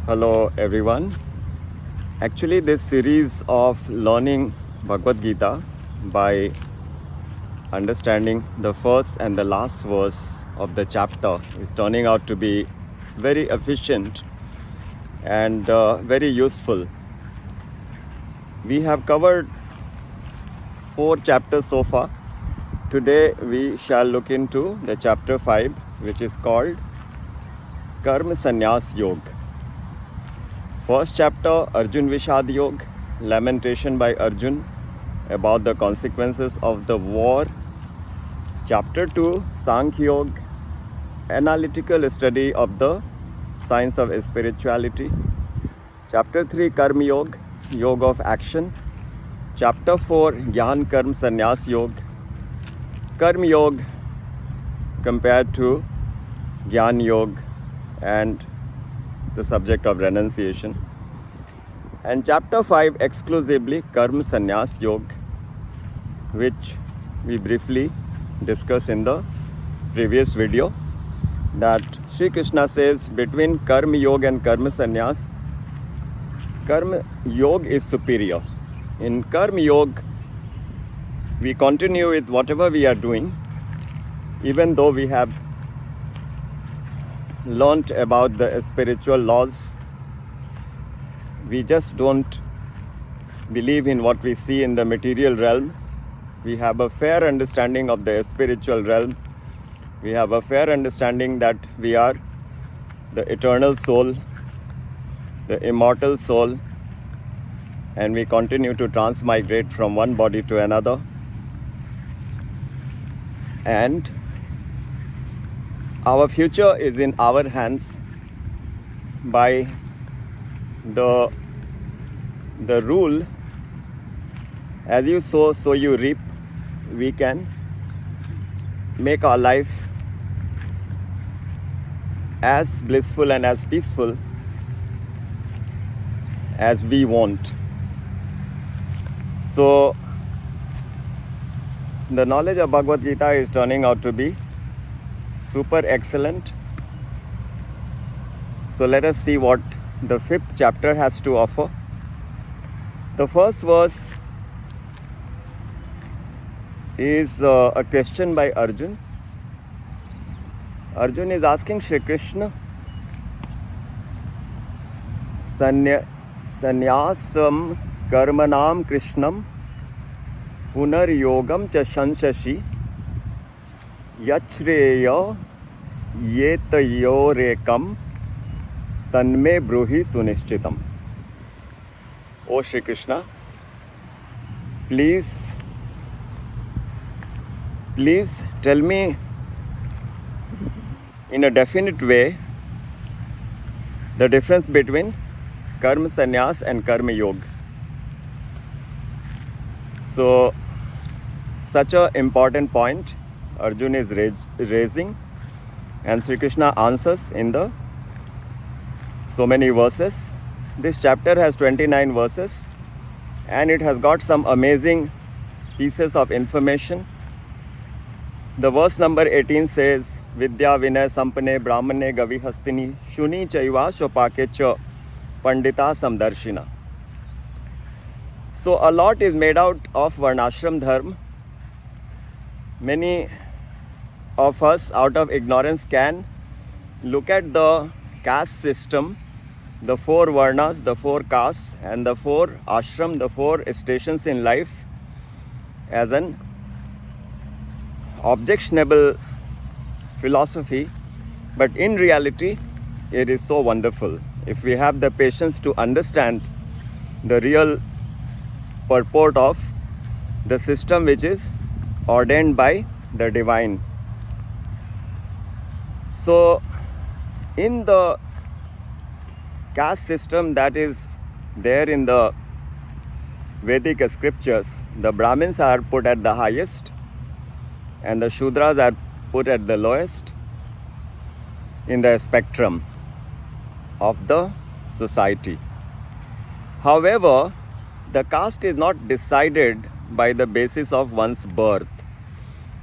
Hello everyone. Actually, this series of learning Bhagavad Gita by understanding the first and the last verse of the chapter is turning out to be very efficient and very useful. We have covered 4 chapters so far. Today we shall look into the chapter 5, which is called Karma Sannyas Yoga. First chapter, Arjun Vishad Yoga, lamentation by Arjun about the consequences of the war. Chapter 2, Sankhya Yoga, analytical study of the science of spirituality. Chapter 3, Karma Yoga, yoga of action. Chapter 4, Jnana Karm Sannyas Yoga, Karma Yoga compared to Jnana Yoga and the subject of renunciation. And chapter 5 exclusively Karma Sannyas Yoga, which we briefly discussed in the previous video, that Shree Krishna says between Karma Yoga and Karma Sannyas, Karma Yoga is superior. In Karma Yoga, we continue with whatever we are doing, even though we have learnt about the spiritual laws. We just don't believe in what we see in the material realm. We have a fair understanding of the spiritual realm. We have a fair understanding that we are the eternal soul, the immortal soul, and we continue to transmigrate from one body to another. And our future is in our hands by the rule, as you sow, so you reap. We can make our life as blissful and as peaceful as we want. So the knowledge of Bhagavad Gita is turning out to be super excellent. So let us see what the 5th chapter has to offer. The first verse is a question by Arjun. Arjun is asking Shree Krishna, sanyāsam karmaṇāṁ kṛiṣhṇam punar yogaṁ ca śhansasiyach chhreya etayor ekaṁ tanme brūhi su-niśhchitam. O Shree Krishna, please tell me in a definite way the difference between karma sannyas and karma yoga. So such an important point Arjun is raising, and Sri Krishna answers in the so many verses. This chapter has 29 verses and it has got some amazing pieces of information. The verse number 18 says, Vidya vinay sampane brahmane gavihastini shuni chaiva shopake cha pandita samdarshina. So a lot is made out of varnashram dharma. Many of us out of ignorance can look at the caste system, the 4 varnas, the 4 castes, and the 4 ashram, the 4 stations in life, as an objectionable philosophy. But in reality, it is so wonderful if we have the patience to understand the real purport of the system which is ordained by the divine. So in the caste system that is there in the Vedic scriptures, the Brahmins are put at the highest and the Shudras are put at the lowest in the spectrum of the society. However, the caste is not decided by the basis of one's birth.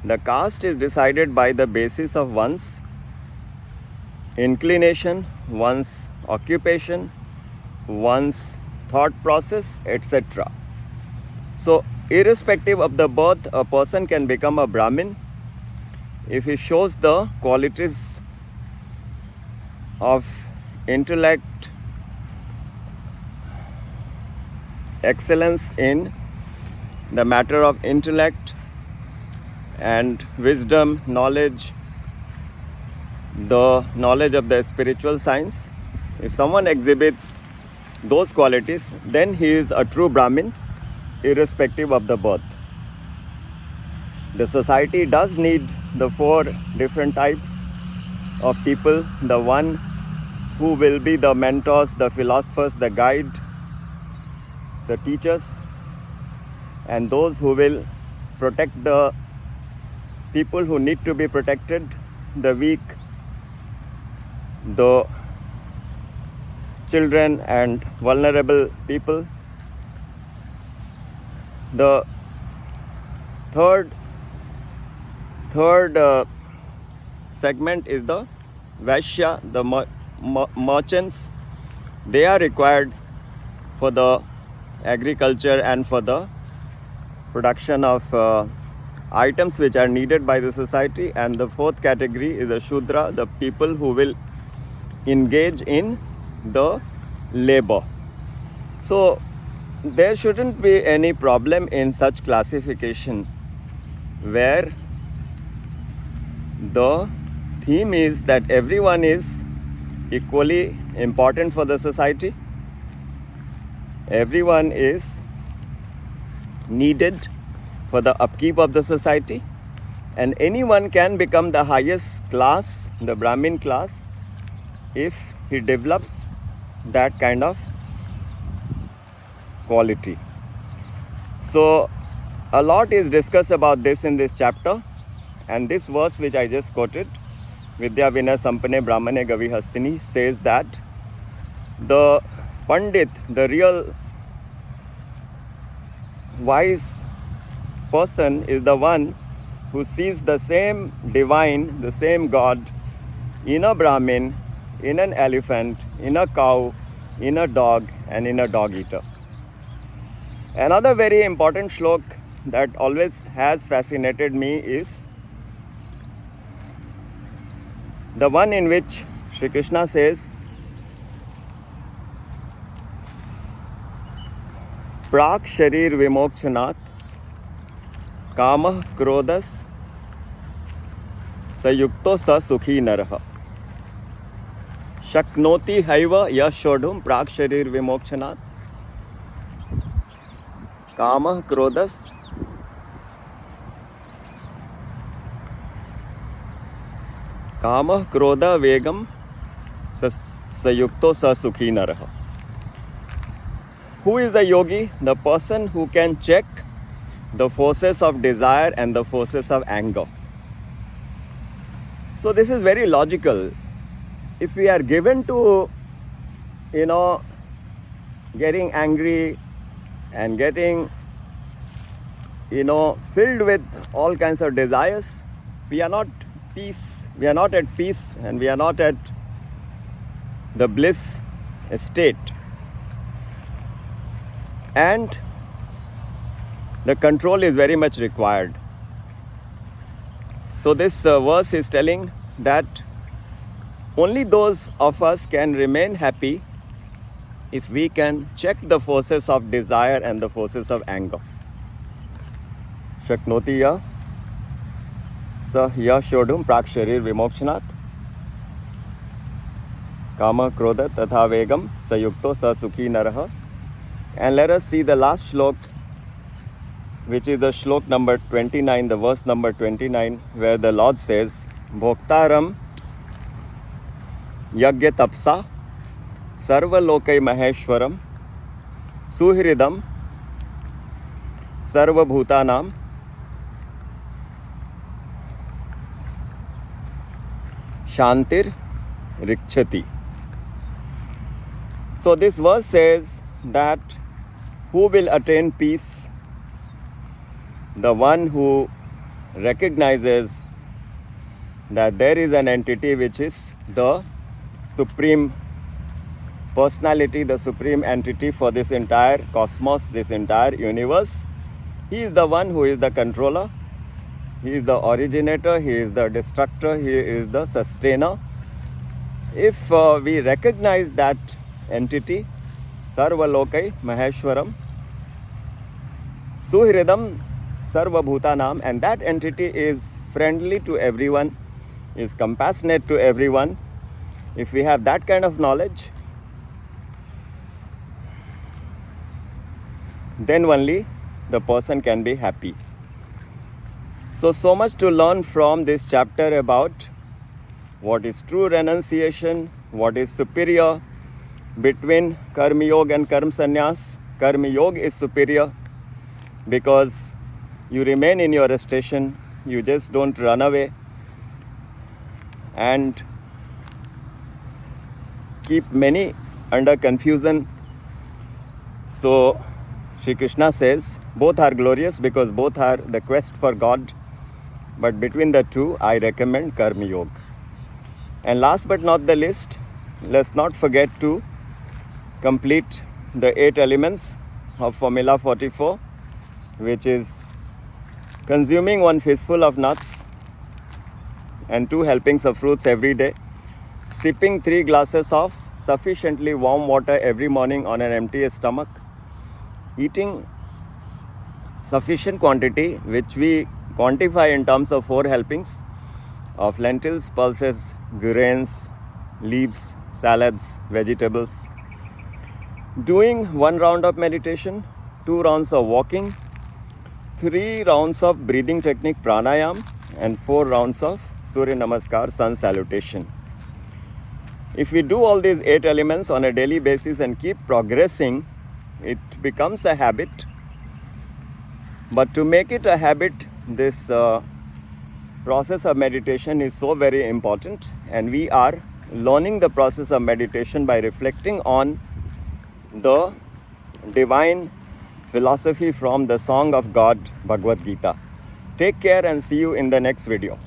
The caste is decided by the basis of one's inclination, one's occupation, one's thought process, etc. So, irrespective of the birth, a person can become a Brahmin if he shows the qualities of intellect, excellence in the matter of intellect and wisdom, knowledge, the knowledge of the spiritual science. If someone exhibits those qualities, then he is a true Brahmin, irrespective of the birth. The society does need the 4 different types of people: the one who will be the mentors, the philosophers, the guide, the teachers, and those who will protect the people who need to be protected, the weak, the children and vulnerable people. The third segment is the Vaishya, the merchants. They are required for the agriculture and for the production of items which are needed by the society. And the 4th category is the Shudra, the people who will engage in the labor. So there shouldn't be any problem in such classification, where the theme is that everyone is equally important for the society, everyone is needed for the upkeep of the society, and anyone can become the highest class, the Brahmin class, if he develops that kind of quality. So a lot is discussed about this in this chapter, and this verse which I just quoted, Vidya Vinaya Sampane Brahmane Gavi Hastini, says that the Pandit, the real wise person, is the one who sees the same divine, the same God in a Brahmin, in an elephant, in a cow, in a dog, and in a dog eater. Another very important shlok that always has fascinated me is the one in which Shree Krishna says, Prak sharir vimokshanath kamah krodhas sayukto sa sukhi narah shaknoti haiva yashodhum prak sharir vimokshanath kamah krodhas kamah krodha vegam sayukto sa sukhi narah. Who is the yogi? The person who can check the forces of desire and the forces of anger. So this is very logical. If we are given to, getting angry and getting, filled with all kinds of desires, we are not peace. We are not at peace, and we are not at the bliss state. And the control is very much required. So this verse is telling that only those of us can remain happy if we can check the forces of desire and the forces of anger. Shaknoti ya sa ya shodhum prak sharir vimokshanath kama krodha tatha vegam sayukto sa sukhi narah. And let us see the last shlok, which is the shlok number 29, the verse number 29, where the Lord says, bhoktāraṁ yajña-tapasāṁ sarva-loka-maheśhvaramsuhṛidaṁ sarva-bhūtānāṁ śhāntir ṛichchhati. So this verse says that who will attain peace? The one who recognizes that there is an entity which is the supreme personality, the supreme entity for this entire cosmos, this entire universe. He is the one who is the controller. He is the originator, he is the destructor, he is the sustainer. If we recognize that entity, sarva-loka-maheśhvaramsuhṛidaṁ, sarva-bhūtānāṁ, and that entity is friendly to everyone, is compassionate to everyone. If we have that kind of knowledge, then only the person can be happy. So much to learn from this chapter about what is true renunciation, what is superior between karma yoga and karm sanyās. Karma yoga is superior because you remain in your station, you just don't run away and keep many under confusion. So Shree Krishna says both are glorious because both are the quest for God. But between the two, I recommend karma yoga. And last but not the least, let's not forget to complete the 8 elements of Formula 44, which is consuming 1 fistful of nuts and 2 helpings of fruits every day, sipping 3 glasses of sufficiently warm water every morning on an empty stomach, eating sufficient quantity, which we quantify in terms of 4 helpings of lentils, pulses, grains, leaves, salads, vegetables. Doing 1 round of meditation, 2 rounds of walking, 3 rounds of breathing technique pranayam, and 4 rounds of Surya Namaskar, sun salutation. If we do all these 8 elements on a daily basis and keep progressing, it becomes a habit. But to make it a habit, this process of meditation is so very important, and we are learning the process of meditation by reflecting on the divine philosophy from the song of God, Bhagavad Gita. Take care and see you in the next video.